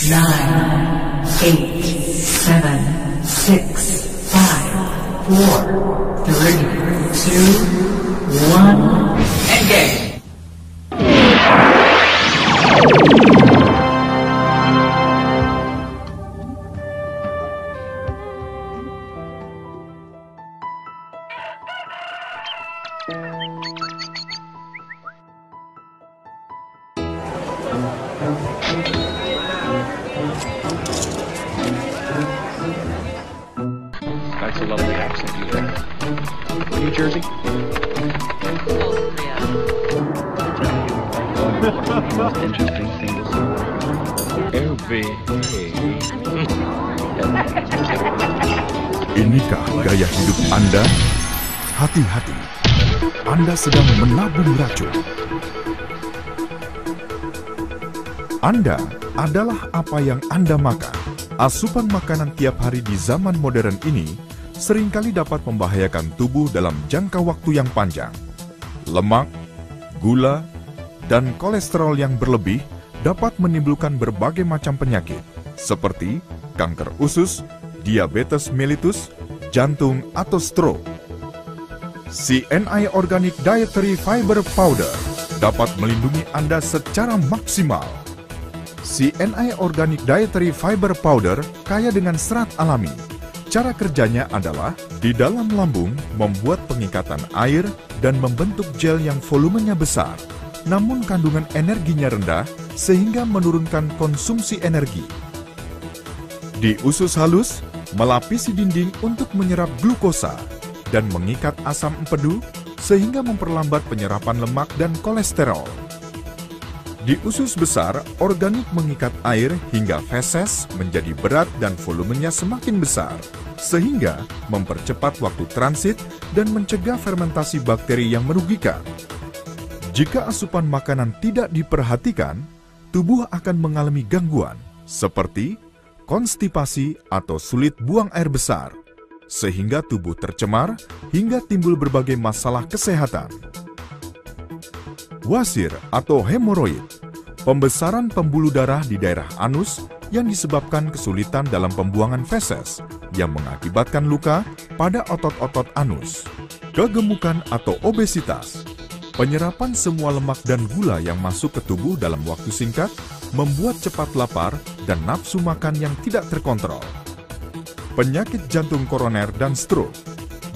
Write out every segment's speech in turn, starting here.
9, 8, 7, 6, 5, 4, 3, 2, 1, engage! That's a lovely accent you there. New Jersey? Oh, yeah. Most interesting thing to see. Inikah gaya hidup Anda? Hati-hati, Anda sedang menabung racun. Anda adalah apa yang Anda makan. Asupan makanan tiap hari di zaman modern ini seringkali dapat membahayakan tubuh dalam jangka waktu yang panjang. Lemak, gula, dan kolesterol yang berlebih dapat menimbulkan berbagai macam penyakit, seperti kanker usus, diabetes mellitus, jantung, atau stroke. CNI Organic Dietary Fiber Powder dapat melindungi Anda secara maksimal. CNI Organic Dietary Fiber Powder kaya dengan serat alami. Cara kerjanya adalah di dalam lambung membuat pengikatan air dan membentuk gel yang volumenya besar, namun kandungan energinya rendah sehingga menurunkan konsumsi energi. Di usus halus, melapisi dinding untuk menyerap glukosa dan mengikat asam empedu sehingga memperlambat penyerapan lemak dan kolesterol. Di usus besar, organik mengikat air hingga feses menjadi berat dan volumenya semakin besar, sehingga mempercepat waktu transit dan mencegah fermentasi bakteri yang merugikan. Jika asupan makanan tidak diperhatikan, tubuh akan mengalami gangguan, seperti konstipasi atau sulit buang air besar, sehingga tubuh tercemar hingga timbul berbagai masalah kesehatan. Wasir atau hemoroid, pembesaran pembuluh darah di daerah anus yang disebabkan kesulitan dalam pembuangan feses yang mengakibatkan luka pada otot-otot anus. Kegemukan atau obesitas, penyerapan semua lemak dan gula yang masuk ke tubuh dalam waktu singkat membuat cepat lapar dan nafsu makan yang tidak terkontrol. Penyakit jantung koroner dan stroke,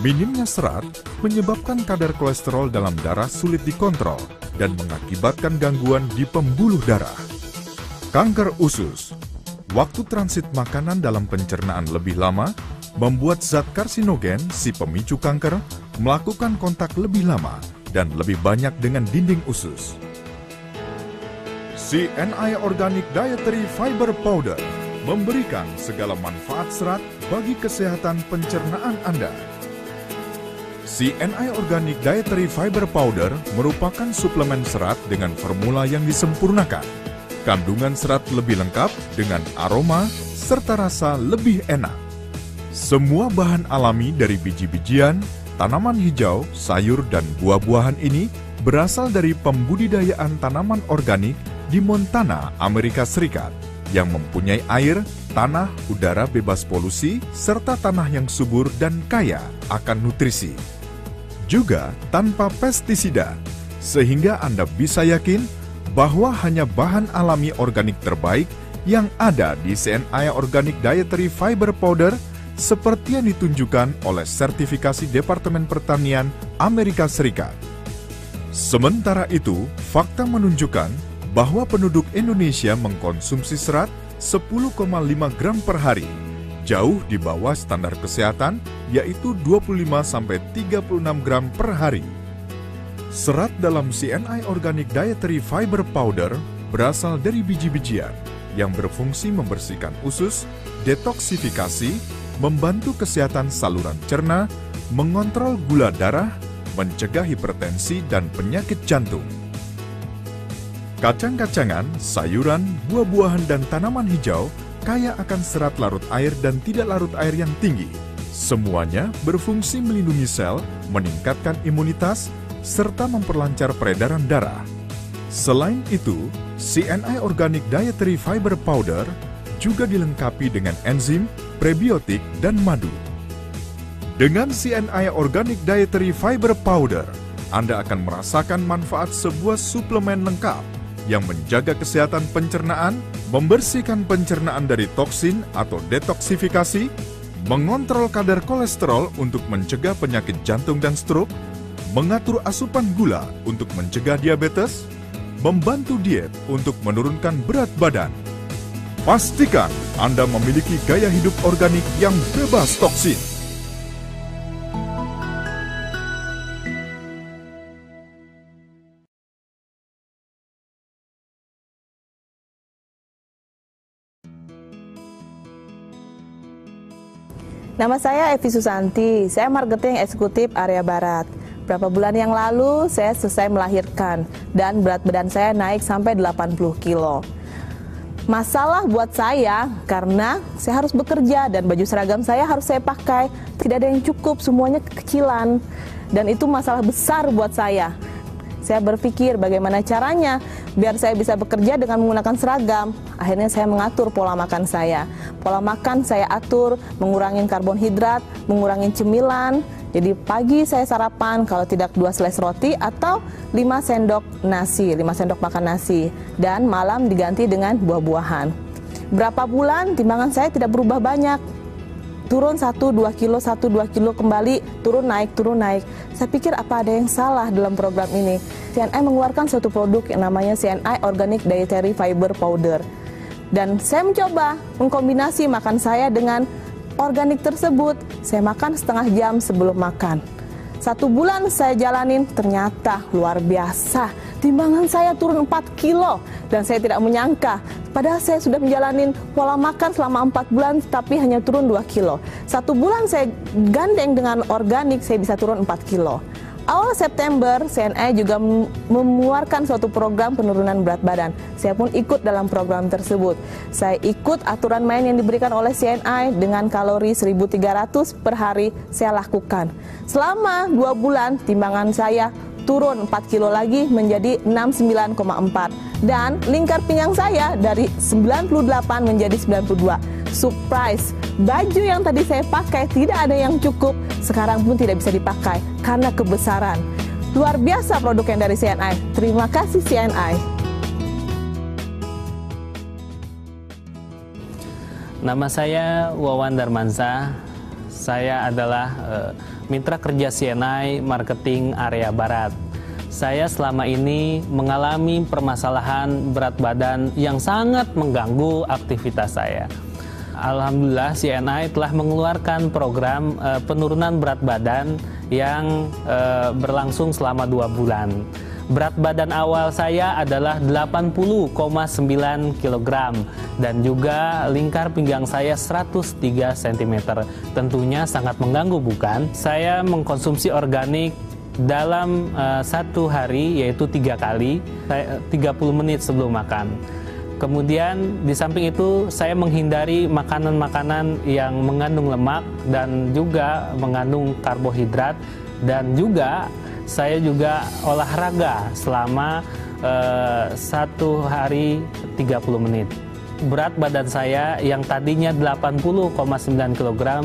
minimnya serat menyebabkan kadar kolesterol dalam darah sulit dikontrol dan mengakibatkan gangguan di pembuluh darah. Kanker usus, waktu transit makanan dalam pencernaan lebih lama membuat zat karsinogen si pemicu kanker melakukan kontak lebih lama dan lebih banyak dengan dinding usus. CNI Organic Dietary Fiber Powder memberikan segala manfaat serat bagi kesehatan pencernaan Anda. CNI Organic Dietary Fiber Powder merupakan suplemen serat dengan formula yang disempurnakan. Kandungan serat lebih lengkap dengan aroma serta rasa lebih enak. Semua bahan alami dari biji-bijian, tanaman hijau, sayur, dan buah-buahan ini berasal dari pembudidayaan tanaman organik di Montana, Amerika Serikat, yang mempunyai air, tanah, udara bebas polusi, serta tanah yang subur dan kaya akan nutrisi. Juga tanpa pestisida, sehingga Anda bisa yakin bahwa hanya bahan alami organik terbaik yang ada di CNI Organic Dietary Fiber Powder seperti yang ditunjukkan oleh sertifikasi Departemen Pertanian Amerika Serikat. Sementara itu, fakta menunjukkan bahwa penduduk Indonesia mengkonsumsi serat 10,5 gram per hari, jauh di bawah standar kesehatan yaitu 25-36 gram per hari. Serat dalam CNI Organic Dietary Fiber Powder berasal dari biji-bijian yang berfungsi membersihkan usus, detoksifikasi, membantu kesehatan saluran cerna, mengontrol gula darah, mencegah hipertensi dan penyakit jantung. Kacang-kacangan, sayuran, buah-buahan, dan tanaman hijau kaya akan serat larut air dan tidak larut air yang tinggi. Semuanya berfungsi melindungi sel, meningkatkan imunitas, serta memperlancar peredaran darah. Selain itu, CNI Organic Dietary Fiber Powder juga dilengkapi dengan enzim, prebiotik, dan madu. Dengan CNI Organic Dietary Fiber Powder, Anda akan merasakan manfaat sebuah suplemen lengkap yang menjaga kesehatan pencernaan, membersihkan pencernaan dari toksin atau detoksifikasi, mengontrol kadar kolesterol untuk mencegah penyakit jantung dan stroke, mengatur asupan gula untuk mencegah diabetes, membantu diet untuk menurunkan berat badan. Pastikan Anda memiliki gaya hidup organik yang bebas toksin. Nama saya Evi Susanti, saya marketing eksekutif area Barat. Beberapa bulan yang lalu saya selesai melahirkan dan berat badan saya naik sampai 80 kilo. Masalah buat saya karena saya harus bekerja dan baju seragam saya harus saya pakai. Tidak ada yang cukup, semuanya kekecilan. Dan itu masalah besar buat saya. Saya berpikir bagaimana caranya biar saya bisa bekerja dengan menggunakan seragam. Akhirnya saya mengatur pola makan saya. Pola makan saya atur, mengurangi karbohidrat, mengurangi cemilan. Jadi pagi saya sarapan, kalau tidak 2 slice roti atau 5 sendok nasi, 5 sendok makan nasi. Dan malam diganti dengan buah-buahan. Berapa bulan timbangan saya tidak berubah banyak. Turun 1-2 kilo, 1-2 kilo kembali, turun naik. Saya pikir apa ada yang salah dalam program ini. CNI mengeluarkan suatu produk yang namanya CNI Organic Dietary Fiber Powder. Dan saya mencoba mengkombinasi makan saya dengan organik tersebut. Saya makan setengah jam sebelum makan. 1 bulan saya jalanin, ternyata luar biasa. Timbangan saya turun 4 kilo dan saya tidak menyangka. Padahal saya sudah menjalani pola makan selama 4 bulan tapi hanya turun 2 kilo. 1 bulan saya gandeng dengan organik, saya bisa turun 4 kilo. Awal September, CNI juga mengeluarkan suatu program penurunan berat badan. Saya pun ikut dalam program tersebut. Saya ikut aturan main yang diberikan oleh CNI dengan kalori 1.300 per hari saya lakukan. Selama 2 bulan, timbangan saya turun 4 kilo lagi menjadi 69,4. Dan lingkar pinggang saya dari 98 menjadi 92. Surprise, baju yang tadi saya pakai tidak ada yang cukup, sekarang pun tidak bisa dipakai karena kebesaran. Luar biasa produk yang dari CNI. Terima kasih CNI. Nama saya Wawan Darmansa. Saya adalah mitra kerja CNI Marketing Area Barat. Saya selama ini mengalami permasalahan berat badan yang sangat mengganggu aktivitas saya. Alhamdulillah CNI telah mengeluarkan program penurunan berat badan yang berlangsung selama 2 bulan. Berat badan awal saya adalah 80,9 kg dan juga lingkar pinggang saya 103 cm. Tentunya sangat mengganggu, bukan? Saya mengkonsumsi organik dalam 1 hari, yaitu 3 kali, 30 menit sebelum makan. Kemudian di samping itu saya menghindari makanan-makanan yang mengandung lemak dan juga mengandung karbohidrat, dan juga saya juga olahraga selama 1 hari 30 menit. Berat badan saya yang tadinya 80,9 kg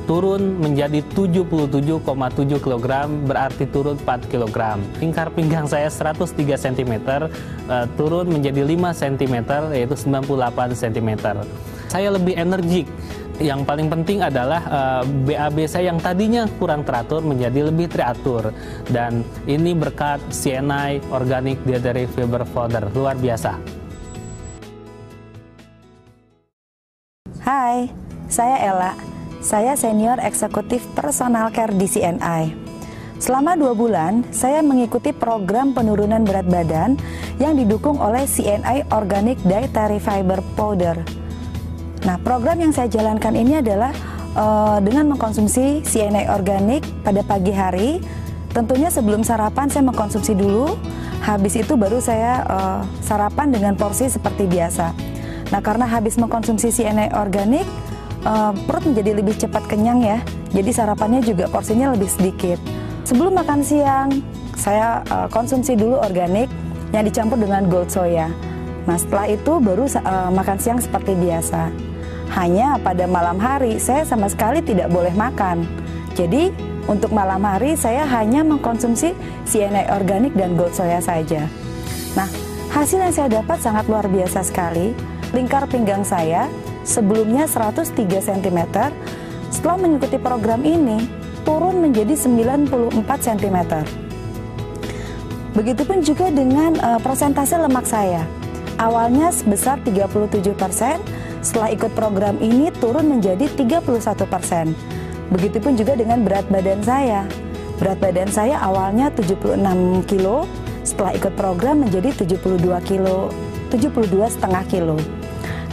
turun menjadi 77,7 kg, berarti turun 4 kg. Lingkar pinggang saya 103 cm turun menjadi 5 cm, yaitu 98 cm. Saya lebih energik. Yang paling penting adalah BAB saya yang tadinya kurang teratur menjadi lebih teratur, dan ini berkat CNI Organic Dietary Fiber Powder. Luar biasa. Hai, saya Ella. Saya senior eksekutif personal care di CNI. Selama 2 bulan, saya mengikuti program penurunan berat badan yang didukung oleh CNI Organic Dietary Fiber Powder. Nah, program yang saya jalankan ini adalah dengan mengkonsumsi CNI organik pada pagi hari. Tentunya sebelum sarapan saya mengkonsumsi dulu, habis itu baru saya sarapan dengan porsi seperti biasa. Nah, karena habis mengkonsumsi CNI organik, perut menjadi lebih cepat kenyang ya, jadi sarapannya juga porsinya lebih sedikit. Sebelum makan siang, saya konsumsi dulu organik yang dicampur dengan gold soya. Nah, setelah itu baru makan siang seperti biasa. Hanya pada malam hari saya sama sekali tidak boleh makan. Jadi untuk malam hari saya hanya mengkonsumsi CNI organik dan gold soya saja. Nah, hasil yang saya dapat sangat luar biasa sekali. Lingkar pinggang saya sebelumnya 103 cm, setelah mengikuti program ini turun menjadi 94 cm. Begitupun juga dengan persentase lemak saya. Awalnya sebesar 37%, setelah ikut program ini turun menjadi 31%. Begitupun juga dengan berat badan saya. Berat badan saya awalnya 76 kilo, setelah ikut program menjadi 72,5 kilo.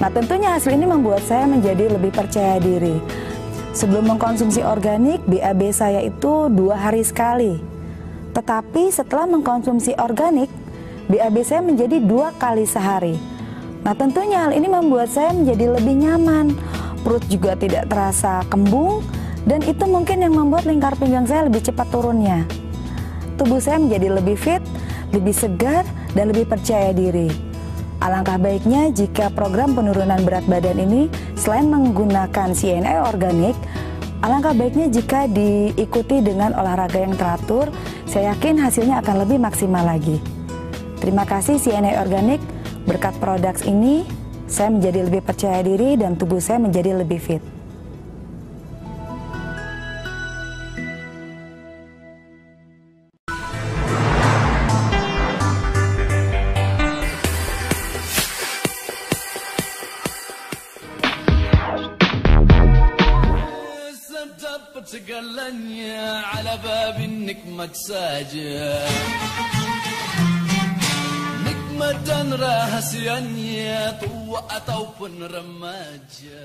Nah, tentunya hasil ini membuat saya menjadi lebih percaya diri. Sebelum mengkonsumsi organik, BAB saya itu 2 hari sekali. Tetapi setelah mengkonsumsi organik, BAB saya menjadi 2 kali sehari. Nah, tentunya hal ini membuat saya menjadi lebih nyaman. Perut juga tidak terasa kembung, dan itu mungkin yang membuat lingkar pinggang saya lebih cepat turunnya. Tubuh saya menjadi lebih fit, lebih segar, dan lebih percaya diri. Alangkah baiknya jika program penurunan berat badan ini selain menggunakan CNI organik, alangkah baiknya jika diikuti dengan olahraga yang teratur. Saya yakin hasilnya akan lebih maksimal lagi. Terima kasih CNI organik, berkat produk ini saya menjadi lebih percaya diri dan tubuh saya menjadi lebih fit. segalanya ala babin nikmat saja. Nikmat dan rahasianya tua ataupun remaja.